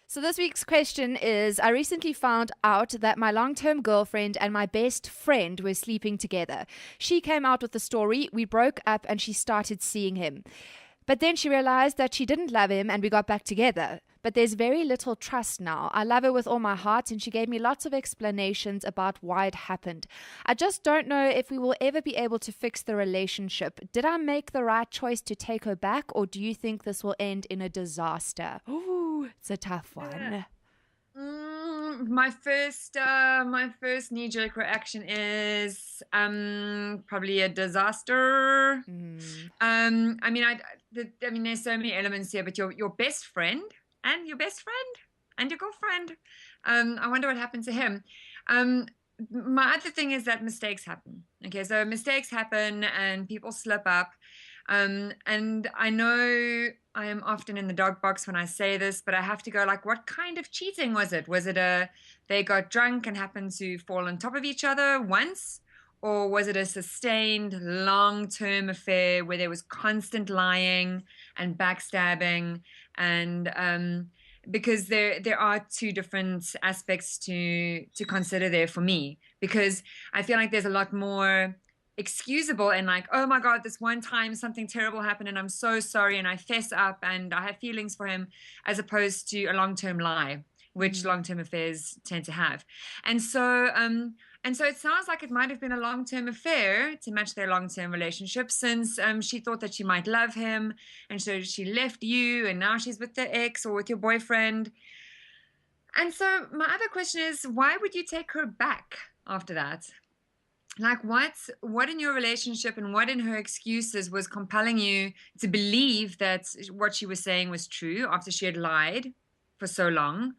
So this week's question is, I recently found out that my long-term girlfriend and my best friend were sleeping together. She came out with the story, we broke up and she started seeing him. But then she realized that she didn't love him and we got back together. But there's very little trust now. I love her with all my heart and she gave me lots of explanations about why it happened. I just don't know if we will ever be able to fix the relationship. Did I make the right choice to take her back, or do you think this will end in a disaster? Ooh, it's a tough one. My first knee-jerk reaction is probably a disaster. There's so many elements here, but your best friend and your best friend and your girlfriend. I wonder what happened to him. My other thing is that mistakes happen. Okay, so mistakes happen and people slip up. And I know I am often in the dog box when I say this, but I have to go like, what kind of cheating was it? Was it they got drunk and happened to fall on top of each other once? Or was it a sustained long-term affair where there was constant lying and backstabbing? And because there are two different aspects to consider there for me, because I feel like there's a lot more excusable and like, oh my God, this one time something terrible happened and I'm so sorry and I fess up and I have feelings for him, as opposed to a long-term lie, which long-term affairs tend to have. And so it sounds like it might have been a long-term affair to match their long-term relationship, since she thought that she might love him, and so she left you and now she's with the ex or with your boyfriend. And so my other question is, why would you take her back after that? Like, what in your relationship and what in her excuses was compelling you to believe that what she was saying was true after she had lied for so long?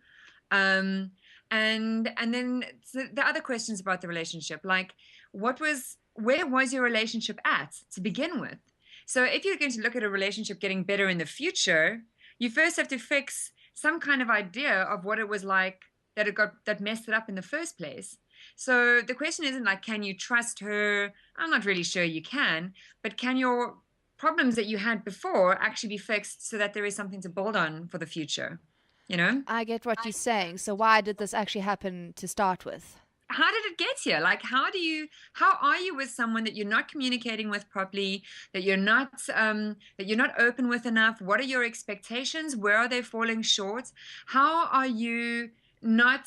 And then the other questions about the relationship, like, where was your relationship at to begin with? So if you're going to look at a relationship getting better in the future, you first have to fix some kind of idea of what it was like that messed it up in the first place. So the question isn't like, can you trust her? I'm not really sure you can, but can your problems that you had before actually be fixed so that there is something to build on for the future? You know? I get what you're saying. So why did this actually happen to start with? How did it get here? Like, how are you with someone that you're not communicating with properly, that you're not open with enough? What are your expectations? Where are they falling short? How are you how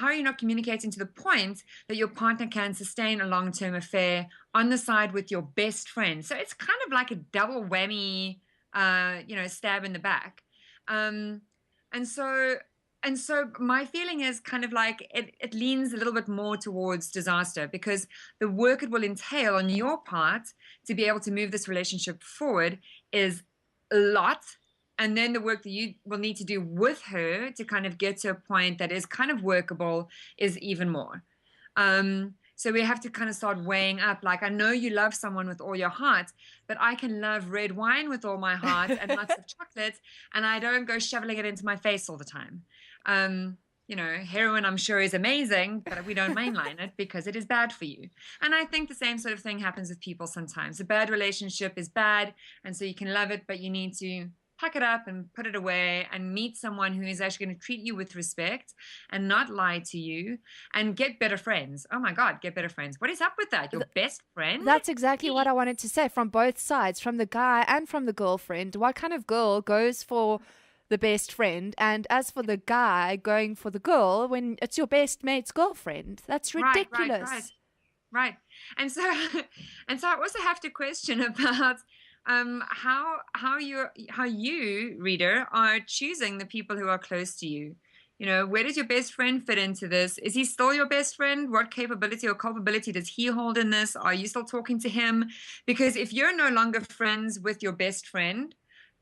are you not communicating to the point that your partner can sustain a long-term affair on the side with your best friend? So it's kind of like a double whammy, stab in the back. Um, and so and so my feeling is kind of like it leans a little bit more towards disaster, because the work it will entail on your part to be able to move this relationship forward is a lot. And then the work that you will need to do with her to kind of get to a point that is kind of workable is even more. So we have to kind of start weighing up. Like, I know you love someone with all your heart, but I can love red wine with all my heart and lots of chocolate, and I don't go shoveling it into my face all the time. Heroin, I'm sure, is amazing, but we don't mainline it because it is bad for you. And I think the same sort of thing happens with people sometimes. A bad relationship is bad, and so you can love it, but you need to pack it up and put it away and meet someone who is actually going to treat you with respect and not lie to you, and get better friends. Oh my God, get better friends. What is up with that? Your best friend? That's exactly what I wanted to say, from both sides, from the guy and from the girlfriend. What kind of girl goes for the best friend? And as for the guy going for the girl when it's your best mate's girlfriend, that's Right, ridiculous. right. And so, and so I also have to question about how you, reader, are choosing the people who are close to you. Where does your best friend fit into this? Is he still your best friend? What capability or culpability does he hold in this? Are you still talking to him? Because if you're no longer friends with your best friend,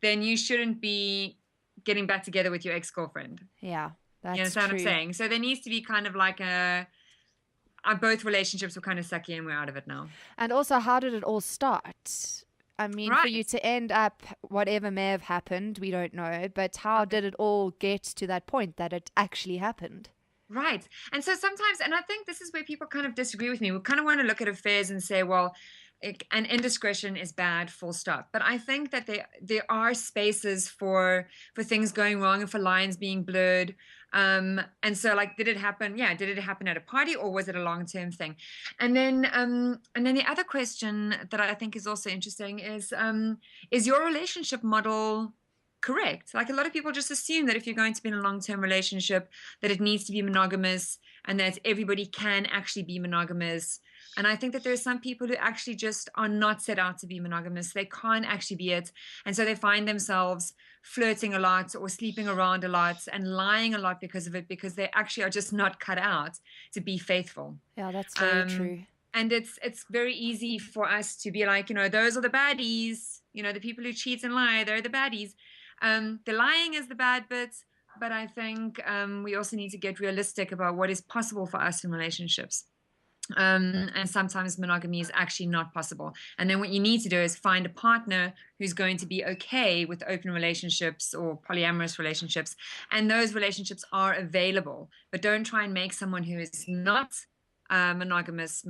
then you shouldn't be getting back together with your ex-girlfriend. Yeah, You that's understand what I'm true. saying? So there needs to be kind of like both relationships were kind of sucky and we're out of it now. And also, how did it all start? I mean, for you Right. to end up, whatever may have happened, we don't know, but how Okay. did it all get to that point that it actually happened? Right. And so sometimes, and I think this is where people kind of disagree with me. We kind of want to look at affairs and say, well, and indiscretion is bad, full stop. But I think that there are spaces for things going wrong and for lines being blurred. And so, like, did it happen? Yeah, did it happen at a party, or was it a long-term thing? And then the other question that I think is also interesting is your relationship model correct? Like, a lot of people just assume that if you're going to be in a long-term relationship, that it needs to be monogamous and that everybody can actually be monogamous. And I think that there are some people who actually just are not set out to be monogamous. They can't actually be it. And so they find themselves flirting a lot or sleeping around a lot and lying a lot because of it, because they actually are just not cut out to be faithful. Yeah, that's very true. And it's very easy for us to be like, those are the baddies. The people who cheat and lie, they're the baddies. The lying is the bad bit. But I think we also need to get realistic about what is possible for us in relationships. And sometimes monogamy is actually not possible. And then what you need to do is find a partner who's going to be okay with open relationships or polyamorous relationships. And those relationships are available. But don't try and make someone who is not monogamous,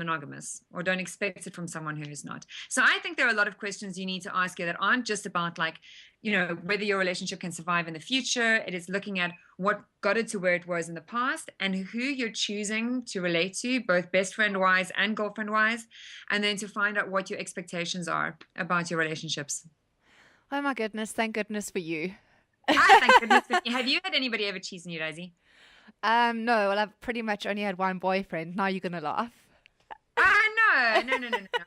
or don't expect it from someone who is not. So I think there are a lot of questions you need to ask you that aren't just about like, whether your relationship can survive in the future. It is looking at what got it to where it was in the past and who you're choosing to relate to, both best friend wise and girlfriend wise, and then to find out what your expectations are about your relationships. Oh my goodness. Thank goodness for you. Thank goodness for you. Have you had anybody ever cheat on you, Daisy? No, well, I've pretty much only had one boyfriend. Now you're going to laugh. No. I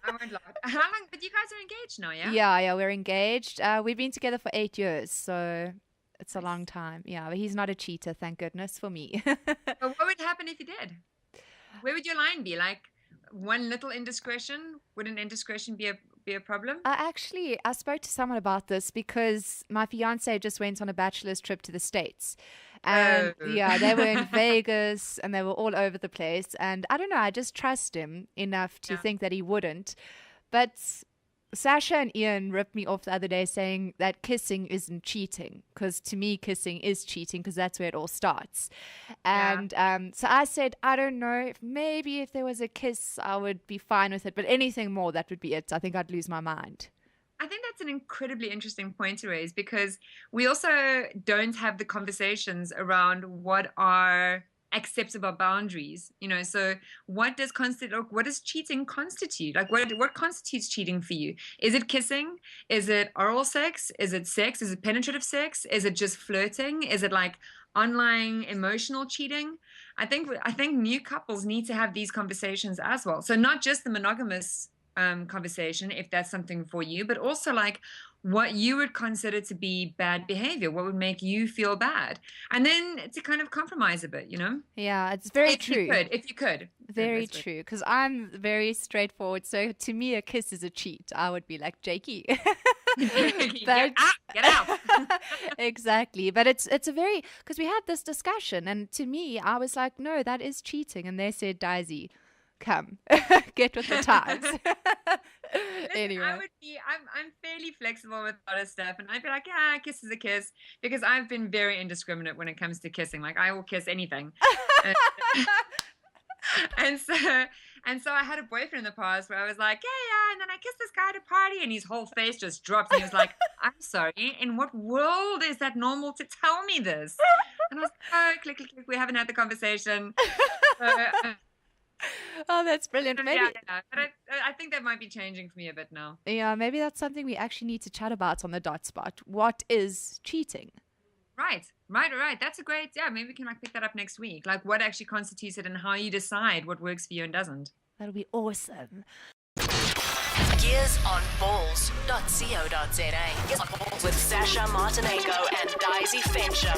won't laugh. How long? But you guys are engaged now, yeah? Yeah, we're engaged. We've been together for 8 years, so it's a long time. Yeah, but he's not a cheater, thank goodness for me. But what would happen if he did? Where would your line be? Like, one little indiscretion? Would an indiscretion be a problem? I spoke to someone about this because my fiance just went on a bachelor's trip to the States. And yeah, they were in Vegas and they were all over the place. And I don't know, I just trust him enough to think that he wouldn't. But Sasha and Ian ripped me off the other day saying that kissing isn't cheating, because to me kissing is cheating because that's where it all starts. And so I said, I don't know, maybe if there was a kiss I would be fine with it, but anything more, that would be it. I think I'd lose my mind. I think that's an incredibly interesting point to raise, because we also don't have the conversations around what are acceptable boundaries. So what does cheating constitute? Like, what constitutes cheating for you? Is it kissing? Is it oral sex? Is it sex? Is it penetrative sex? Is it just flirting? Is it like online emotional cheating? I think new couples need to have these conversations as well. So not just the monogamous conversation, if that's something for you, but also like what you would consider to be bad behavior, what would make you feel bad, and then to kind of compromise a bit, Yeah, it's very true. If you could. Very true, because I'm very straightforward. So to me, a kiss is a cheat. I would be like, Jakey. Get out. Exactly. But it's a very, because we had this discussion, and to me, I was like, no, that is cheating. And they said, Daisy, come, get with the times. Anyway, I'm fairly flexible with a lot of stuff, and I'd be like, yeah, a kiss is a kiss, because I've been very indiscriminate when it comes to kissing. Like, I will kiss anything. And so I had a boyfriend in the past where I was like, yeah, and then I kissed this guy at a party, and his whole face just dropped, and he was like, I'm sorry, in what world is that normal to tell me this? And I was like, oh, click, we haven't had the conversation. Oh, that's brilliant. Maybe, but I think that might be changing for me a bit now. Yeah, maybe that's something we actually need to chat about on the Dot Spot. What is cheating? Right. That's a great, maybe we can pick that up next week. Like, what actually constitutes it and how you decide what works for you and doesn't. That'll be awesome. GearsOnBalls.co.za. Gears on Balls with Sasha Martinenko and Daisy Fensham.